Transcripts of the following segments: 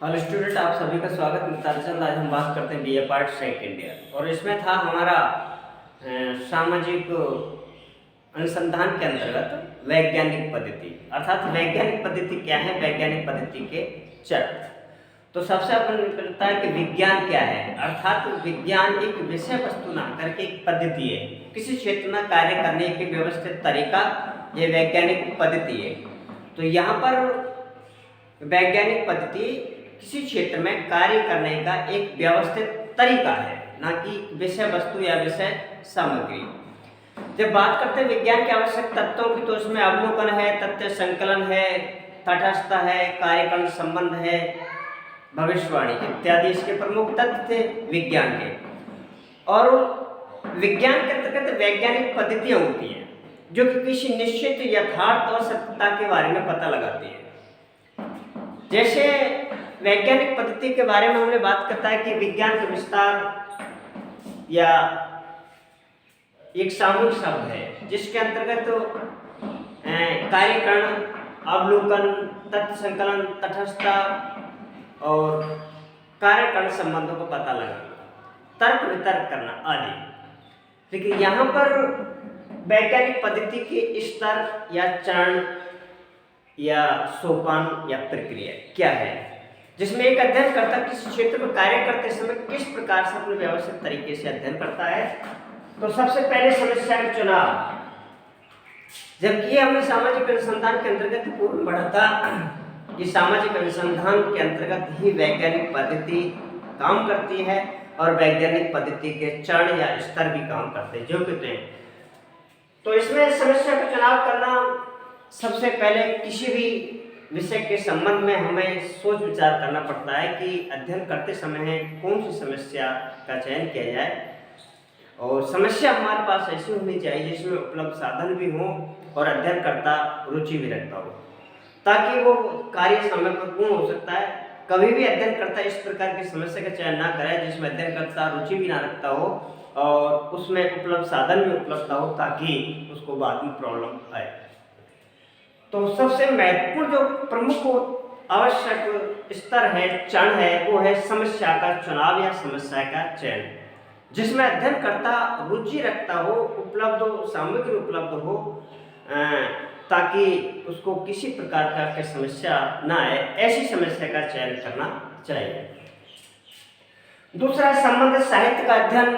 Hello student, आप सभी का स्वागत। मितारचंद। आज हम बात करते हैं बीए पार्ट सेकंड ईयर और इसमें था हमारा सामाजिक अनुसंधान के अंतर्गत वैज्ञानिक पद्धति। अर्थात वैज्ञानिक पद्धति क्या है, वैज्ञानिक पद्धति के चरण। तो सबसे अपन करता है कि विज्ञान क्या है। अर्थात विज्ञान एक विषय वस्तु ना करके एक पद्धति है, किसी क्षेत्र में कार्य करने के व्यवस्थित तरीका, ये वैज्ञानिक पद्धति है। तो यहाँ पर वैज्ञानिक पद्धति किसी क्षेत्र में कार्य करने का एक व्यवस्थित तरीका है, ना कि विषय वस्तु या विषय सामग्री। जब बात करते हैं विज्ञान के आवश्यक तत्वों की, तो उसमें अवलोकन है, तथ्य संकलन है, तटस्थता है, कार्यकारण संबंध है, भविष्यवाणी इत्यादि इसके प्रमुख तत्व थे विज्ञान के। और विज्ञान के अंतर्गत वैज्ञानिक पद्धतियां होती हैं जो कि किसी निश्चित यथार्थ और सत्यता के बारे में पता लगाती है। जैसे वैज्ञानिक पद्धति के बारे में हमने बात करता है कि विज्ञान का विस्तार या एक सामूहिक शब्द है जिसके अंतर्गत कार्यकरण, अवलोकन, तथ्य संकलन, तटस्थता और कार्यकरण संबंधों को पता लगाना, तर्क वितर्क करना आदि। लेकिन यहाँ पर वैज्ञानिक पद्धति के स्तर या चरण या सोपान या प्रक्रिया क्या है, जिसमें एक अध्ययनकर्ता किसी क्षेत्र में कार्य करते समय किस प्रकार से अपने व्यवस्थित तरीके से अध्ययन करता है। तो सबसे पहले समस्या का चुनाव, जबकि हमने सामाजिक अनुसंधान के अंतर्गत पूर्ण बढ़ा था कि सामाजिक अनुसंधान के अंतर्गत ही वैज्ञानिक पद्धति काम करती है और वैज्ञानिक पद्धति के चरण या स्तर भी काम करते हैं जो कहते हैं। तो इसमें समस्या का चुनाव करना, सबसे पहले किसी भी विषय के संबंध में हमें सोच विचार करना पड़ता है कि अध्ययन करते समय कौन सी समस्या का चयन किया जाए। और समस्या हमारे पास ऐसी होनी चाहिए जिसमें उपलब्ध साधन भी हो और अध्ययनकर्ता रुचि भी रखता हो, ताकि वो कार्य समय पर पूर्ण हो सकता है। कभी भी अध्ययनकर्ता इस प्रकार की समस्या का चयन ना करे जिसमें अध्ययनकर्ता रुचि भी ना रखता हो और उसमें उपलब्ध साधन भी उपलब्ध हो, ताकि उसको बाद में प्रॉब्लम आए। तो सबसे महत्वपूर्ण जो प्रमुख आवश्यक स्तर है, चरण है, वो है समस्या का चुनाव या समस्या का चयन, जिसमें अध्ययनकर्ता रुचि रखता हो, उपलब्ध हो, सामग्री उपलब्ध हो, ताकि उसको किसी प्रकार का समस्या ना आए, ऐसी समस्या का चयन करना चाहिए। दूसरा, संबंधित साहित्य का अध्ययन।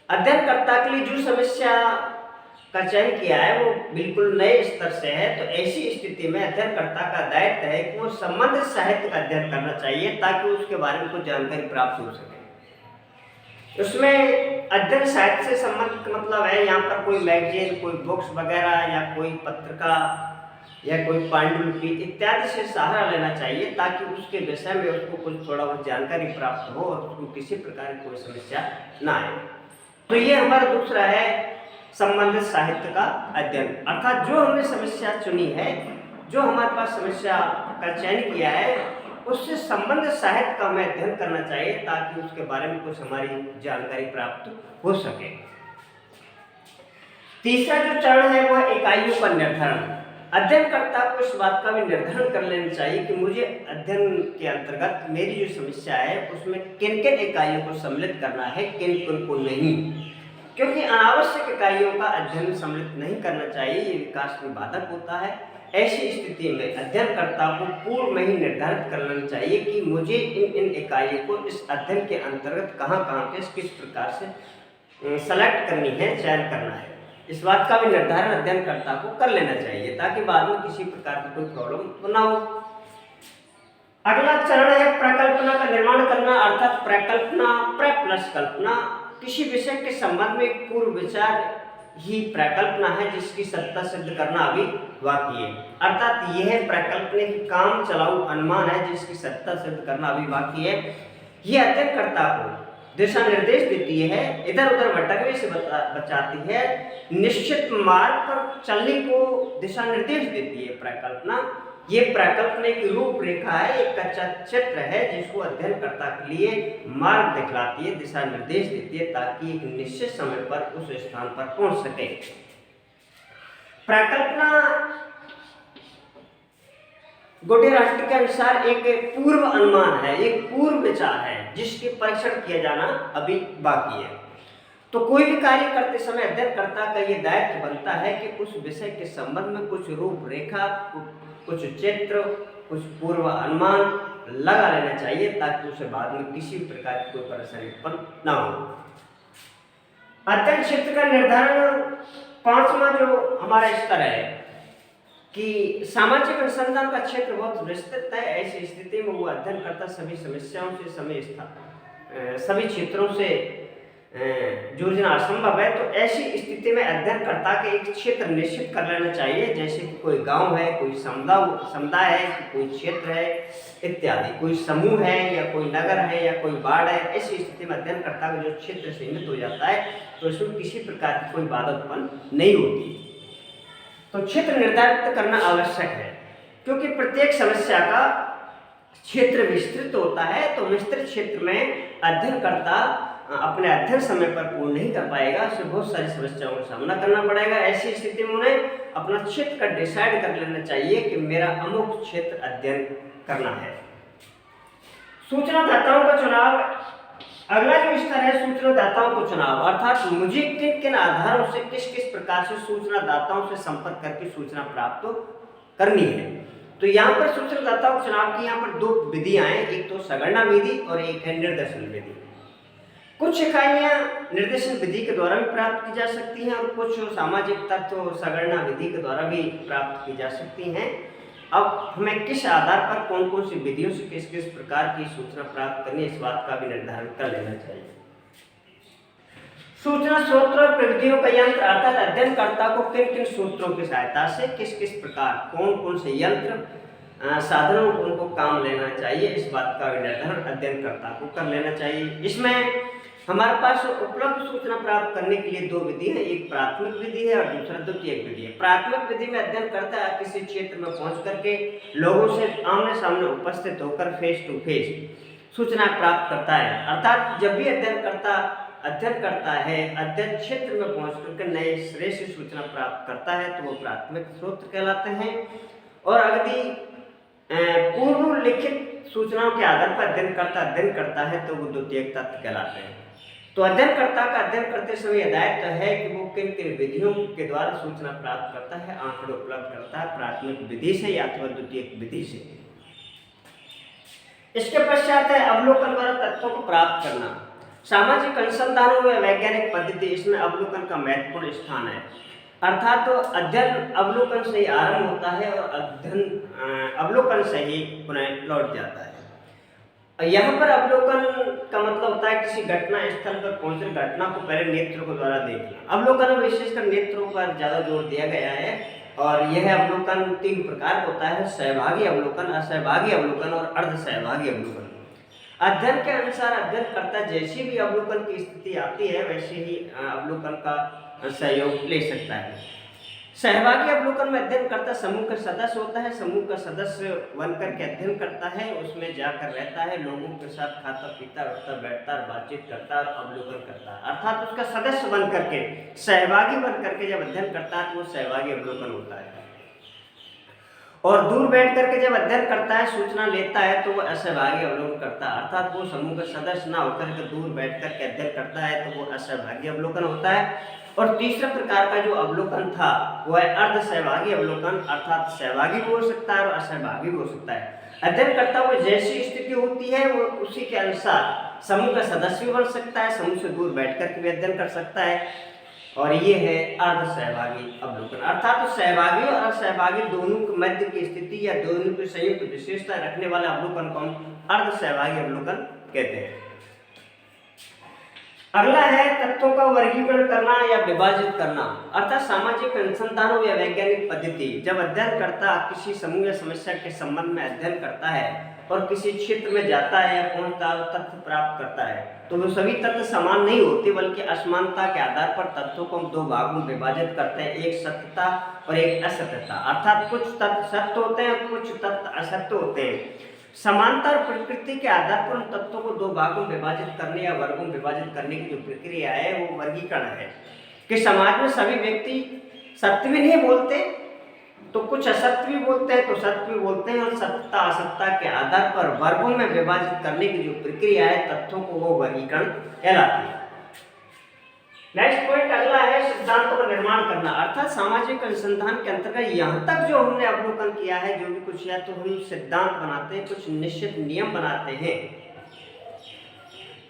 अध्ययनकर्ता के लिए जो समस्या का चयन किया है वो बिल्कुल नए स्तर से है, तो ऐसी स्थिति में अध्ययनकर्ता का दायित्व है कि वो संबंधित साहित्य का अध्ययन करना चाहिए ताकि उसके बारे में कुछ जानकारी प्राप्त हो सके। उसमें अध्ययन साहित्य से संबंधित मतलब है यहाँ पर कोई मैगजीन, कोई बुक्स वगैरह या कोई पत्रिका या कोई पांडुलिपि इत्यादि से सहारा लेना चाहिए ताकि उसके विषय में उसको कुछ थोड़ा बहुत जानकारी प्राप्त हो और उसको किसी प्रकार की कोई समस्या ना आए। तो ये हमारा दूसरा है संबंधित साहित्य का अध्ययन। अर्थात जो हमने समस्या चुनी है, जो हमारे पास समस्या का चयन किया है, उससे संबंधित साहित्य का हमें अध्ययन करना चाहिए ताकि उसके बारे में कुछ हमारी जानकारी प्राप्त हो सके। तीसरा जो चरण है वह इकाइयों का निर्धारण। अध्ययनकर्ता को इस बात का भी निर्धारण कर लेना चाहिए कि मुझे अध्ययन के अंतर्गत मेरी जो समस्या है उसमें किन किन इकाइयों को सम्मिलित करना है, किन किन को नहीं, क्योंकि अनावश्यक इकाइयों का अध्ययन सम्मिलित नहीं करना चाहिए, ये विकास में बाधक होता है। ऐसी स्थिति में अध्ययनकर्ता को पूर्व में ही निर्धारित कर लेना चाहिए कि मुझे इन इकाइयों को इस अध्ययन के अंतर्गत कहाँ किस प्रकार से सेलेक्ट करनी है, चयन करना है। इस बात का भी निर्धारण अध्ययनकर्ता को कर लेना चाहिए ताकि बाद में किसी प्रकार की कोई प्रॉब्लम ना हो। अगला चरण है प्रकल्पना का निर्माण करना। अर्थात प्रकल्पना, प्लस कल्पना। किसी विषय के संबंध में एक पूर्व विचार ही प्रकल्पना है जिसकी सत्ता सिद्ध करना अभी बाकी है। अर्थात यह प्रकल्पना की काम चलाऊ अनुमान है जिसकी सत्ता सिद्ध करना अभी बाकी है। यह अध्ययनकर्ता को दिशा निर्देश देती है, इधर उधर भटकने से बचाती है, निश्चित मार्ग पर चलने को दिशा निर्देश देती है प्रकल्पना। ये प्रकल्पना की रूपरेखा है, एक कच्चा चित्र है जिसको अध्ययनकर्ता के लिए मार्ग दिखलाती है, दिशा निर्देश देती है ताकि एक निश्चित समय पर उस स्थान पर पहुंच सके। प्रकल्पना गोटे राष्ट्र के अनुसार एक पूर्व अनुमान है, एक पूर्व विचार है जिसके परीक्षण किया जाना अभी बाकी है। तो कोई भी कार्य करते समय अध्ययनकर्ता का ये दायित्व बनता है कि उस विषय के संबंध में कुछ रूपरेखा, कुछ चित्र, कुछ पूर्व अनुमान लगा लेना चाहिए ताकि उसे बाद में किसी भी प्रकार की कोई परेशानी उत्पन्न ना हो। अध्ययन क्षेत्र का निर्धारण, पांचवा जो हमारा स्तर है कि सामाजिक अनुसंधान का क्षेत्र बहुत विस्तृत है। ऐसी स्थिति में वो अध्ययनकर्ता सभी समस्याओं से, सभी क्षेत्रों से जूझना असंभव है। तो ऐसी स्थिति में अध्ययनकर्ता के एक क्षेत्र निश्चित कर लेना चाहिए, जैसे कि कोई गांव है, कोई समुदाय है, कोई क्षेत्र है इत्यादि, कोई समूह है या कोई नगर है या कोई वार्ड है। ऐसी स्थिति में अध्ययनकर्ता का जो क्षेत्र सीमित हो जाता है तो इसमें किसी प्रकार की कोई बाधा उत्पन्न नहीं होती। तो क्षेत्र निर्धारित करना आवश्यक है, क्योंकि प्रत्येक समस्या का क्षेत्र विस्तृत होता है। तो विस्तृत क्षेत्र में अध्ययनकर्ता अपने अध्ययन समय पर पूर्ण नहीं कर पाएगा, उसे बहुत सारी समस्याओं का सामना करना पड़ेगा। ऐसी स्थिति में उन्हें अपना क्षेत्र का डिसाइड कर लेना चाहिए कि मेरा अमुक क्षेत्र अध्ययन करना है। सूचनादाताओं का चुनाव, अगला जो स्तर है सूचनादाताओं को चुनाव, अर्थात मुझे किन किन आधारों से किस किस प्रकार से सूचनादाताओं से संपर्क करके सूचना प्राप्त करनी है। तो यहाँ पर सूचनादाताओं के चुनाव की यहाँ पर दो विधियां हैं, एक तो संगणना विधि और एक है निर्देशन विधि। कुछ इकाइयां निर्देशन विधि के द्वारा भी प्राप्त की जा सकती हैं और कुछ सामाजिक तत्व संगणना विधि के द्वारा भी प्राप्त की जा सकती हैं। अब हमें किस आधार पर कौन कौन सी विधियों से किस किस प्रकार की सूचना प्राप्त करनी है, इस बात का भी निर्धारण कर लेना चाहिए। सूचना स्रोत और प्रविधियों का यंत्र, अर्थात अध्ययनकर्ता को किन किन सूत्रों की सहायता से किस किस प्रकार कौन कौन से यंत्र साधनों को उनको काम लेना चाहिए, इस बात का भी निर्धारण अध्ययनकर्ता को कर लेना चाहिए। इसमें हमारे पास उपलब्ध सूचना प्राप्त करने के लिए दो विधि है, एक प्राथमिक विधि है और दूसरा द्वितीयक विधि है। प्राथमिक विधि में अध्ययनकर्ता किसी क्षेत्र में पहुंच करके लोगों से आमने सामने उपस्थित होकर फेस टू फेस सूचना प्राप्त करता है। अर्थात जब भी अध्ययनकर्ता अध्ययन करता है, अध्ययन क्षेत्र में पहुंच करके नए सिरे से सूचना प्राप्त करता है तो वो प्राथमिक स्रोत कहलाते हैं। और यदि पूर्व लिखित सूचनाओं के आधार पर अध्ययन करता है तो वो द्वितीयक तत्व कहलाते हैं। तो अध्ययनकर्ता का अध्ययन करते समय दायित्व है कि वो किन किन विधियों के द्वारा सूचना प्राप्त करता है, आंकड़े उपलब्ध करता है, प्राथमिक विधि से या अथवा द्वितीयक विधि से। इसके पश्चात है अवलोकन द्वारा तथ्यों को प्राप्त करना। सामाजिक अनुसंधानों में वैज्ञानिक पद्धति, इसमें अवलोकन का महत्वपूर्ण स्थान है। अर्थात तो अध्ययन अवलोकन से ही आरंभ होता है और अध्ययन अवलोकन से ही पुनः लौट जाता है। यहाँ पर अवलोकन का मतलब होता है किसी घटना स्थल पर पहुंचकर घटना को पहले नेत्रों के द्वारा देखना। अवलोकन में विशेषकर नेत्रों पर ज्यादा जोर दिया गया है और यह अवलोकन तीन प्रकार होता है: सहभागी अवलोकन, असहभागी अवलोकन और अर्ध सहभागी अवलोकन। अध्ययन के अनुसार अध्ययनकर्ता जैसी भी अवलोकन की स्थिति आती है वैसे ही अवलोकन का सहयोग ले सकता है। सहभागी अवलोकन में अध्ययनकर्ता समूह का सदस्य होता है, समूह का सदस्य बनकर के अध्ययन करता है, उसमें जाकर रहता है, लोगों के साथ खाता पीता उठता बैठता बातचीत करता और अवलोकन करता है। अर्थात उसका सदस्य बन करके, सहभागी बन करके जब अध्ययन करता है तो वो सहभागी अवलोकन होता है। और दूर बैठ करके जब अध्ययन करता है, सूचना लेता है तो वो असहभागी अवलोकन करता है। अर्थात वो समूह का सदस्य ना होकर के दूर बैठ करके अध्ययन करता है तो वो असहभागी अवलोकन होता है। और तीसरा प्रकार का जो अवलोकन था वो है अर्ध सहभागी अवलोकन, अर्थात सहभागी भी हो सकता है और असहभागी भी हो सकता है। अध्ययनकर्ता को जैसी स्थिति होती है वो उसी के अनुसार समूह का सदस्य भी बन सकता है, समूह से दूर बैठ करके भी अध्ययन कर सकता है। और ये है अर्ध सहभागी अवलोकन, अर्थात तो सहभागी और असहभागी दोनों के मध्य की स्थिति या दोनों की संयुक्त विशेषता रखने वाले अवलोकन को हम अर्ध सहभागी अवलोकन कहते हैं। अगला है तत्वों का वर्गीकरण करना या विभाजित करना, अर्थात सामाजिक अनुसंधानों या वैज्ञानिक पद्धति। जब अध्ययनकर्ता किसी समूह या समस्या के संबंध में अध्ययन करता है और किसी क्षेत्र में जाता है या पहुंचता है, तथ्य प्राप्त करता है तो वो सभी तथ्य समान नहीं होते बल्कि असमानता के आधार पर तथ्यों को हम दो भागों में विभाजित करते हैं, एक सत्यता और एक असत्यता। अर्थात कुछ तथ्य सत्य होते हैं, कुछ तथ्य असत्य होते हैं। समानता और प्रकृति के आधार पर उन तत्वों को दो भागों में विभाजित करने या वर्गों में विभाजित करने की जो प्रक्रिया है वो वर्गीकरण है। कि समाज में सभी व्यक्ति सत्य भी नहीं बोलते तो कुछ असत्य भी बोलते हैं तो सत्य भी बोलते हैं, और सत्ता असत्ता के आधार पर वर्गों में विभाजित करने की जो प्रक्रिया है तथ्यों को, वो वर्गीकरण कहलाती है। नेक्स्ट पॉइंट अगला है सिद्धांतों का निर्माण करना, अर्थात सामाजिक अनुसंधान के अंतर्गत यहाँ तक जो हमने अवलोकन किया है, जो भी कुछ या तो हम सिद्धांत बनाते हैं, कुछ निश्चित नियम बनाते हैं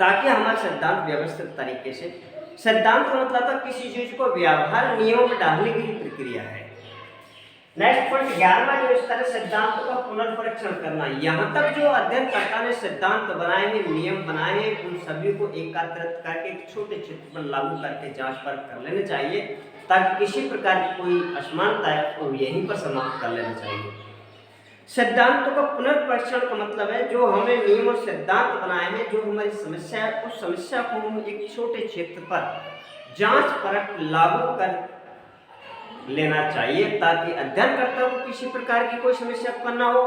ताकि हमारा सिद्धांत व्यवस्थित तरीके से, सिद्धांत का मतलब था किसी चीज को व्यवहार नियमों में डालने की प्रक्रिया है। नेक्स्ट पॉइंट 11वां जो इस तरह सिद्धांतों का पुनर्परीक्षण करना, यहाँ तक जो अध्ययनकर्ता ने सिद्धांत बनाए हैं, नियम बनाए हैं, उन सभी को एकत्रित करके एक छोटे क्षेत्र पर लागू करके जांच परख कर लेना चाहिए ताकि किसी प्रकार की कोई असमानता है तो यहीं पर समाप्त कर लेना चाहिए। सिद्धांतों का पुनर्परीक्षण का मतलब है जो हमने नियम और सिद्धांत बनाए हैं, जो हमारी समस्या है, उस समस्या को हम एक छोटे क्षेत्र पर जांच परख लागू कर लेना चाहिए ताकि अध्ययनकर्ता को किसी प्रकार की कोई समस्या उत्पन्न न हो।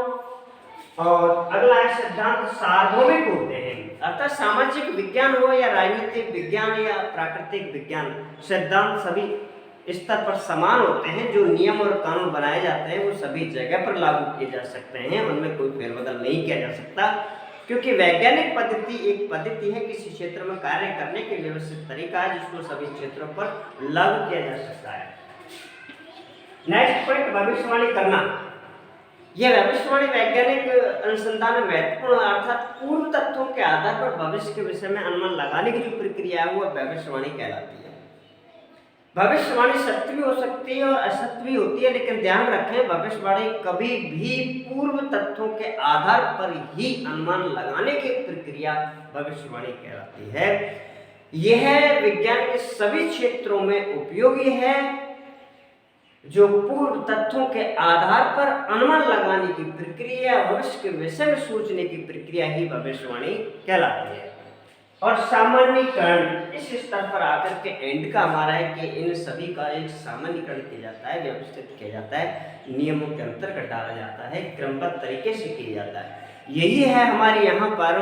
और अगला है सिद्धांत सार्वभौमिक होते हैं, अर्थात सामाजिक विज्ञान हो या राजनीतिक विज्ञान या प्राकृतिक विज्ञान, सिद्धांत सभी स्तर पर समान होते हैं। जो नियम और कानून बनाए जाते हैं वो सभी जगह पर लागू किए जा सकते हैं, उनमें कोई फेरबदल नहीं किया जा सकता, क्योंकि वैज्ञानिक पद्धति एक पद्धति है, किसी क्षेत्र में कार्य करने के व्यवस्थित तरीका है जिसको सभी क्षेत्रों पर लागू किया जा सकता है। नेक्स्ट पॉइंट भविष्यवाणी करना, यह भविष्यवाणी वैज्ञानिक अनुसंधान में महत्वपूर्ण, अर्थात पूर्व तथ्यों के आधार पर भविष्य के विषय में अनुमान लगाने की जो प्रक्रिया है वो भविष्यवाणी कहलाती है। भविष्यवाणी सत्य भी हो सकती है और असत्य भी होती है, लेकिन ध्यान रखें भविष्यवाणी कभी भी पूर्व तथ्यों के आधार पर ही अनुमान लगाने की प्रक्रिया भविष्यवाणी कहलाती है। यह विज्ञान के सभी क्षेत्रों में उपयोगी है। जो पूर्व तथ्यों के आधार पर अनुमान लगाने की प्रक्रिया, भविष्य के विषय में सोचने की प्रक्रिया ही भविष्यवाणी कहलाती है। और सामान्यीकरण इस स्तर पर आकर के एंड का हमारा है कि इन सभी का एक सामान्यीकरण किया जाता है, व्यवस्थित किया जाता है, नियमों के अंतर्गत डाला जाता है, क्रमबद्ध तरीके से किया जाता है। यही है हमारे यहाँ पर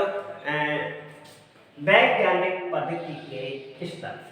वैज्ञानिक पद्धति के स्तर।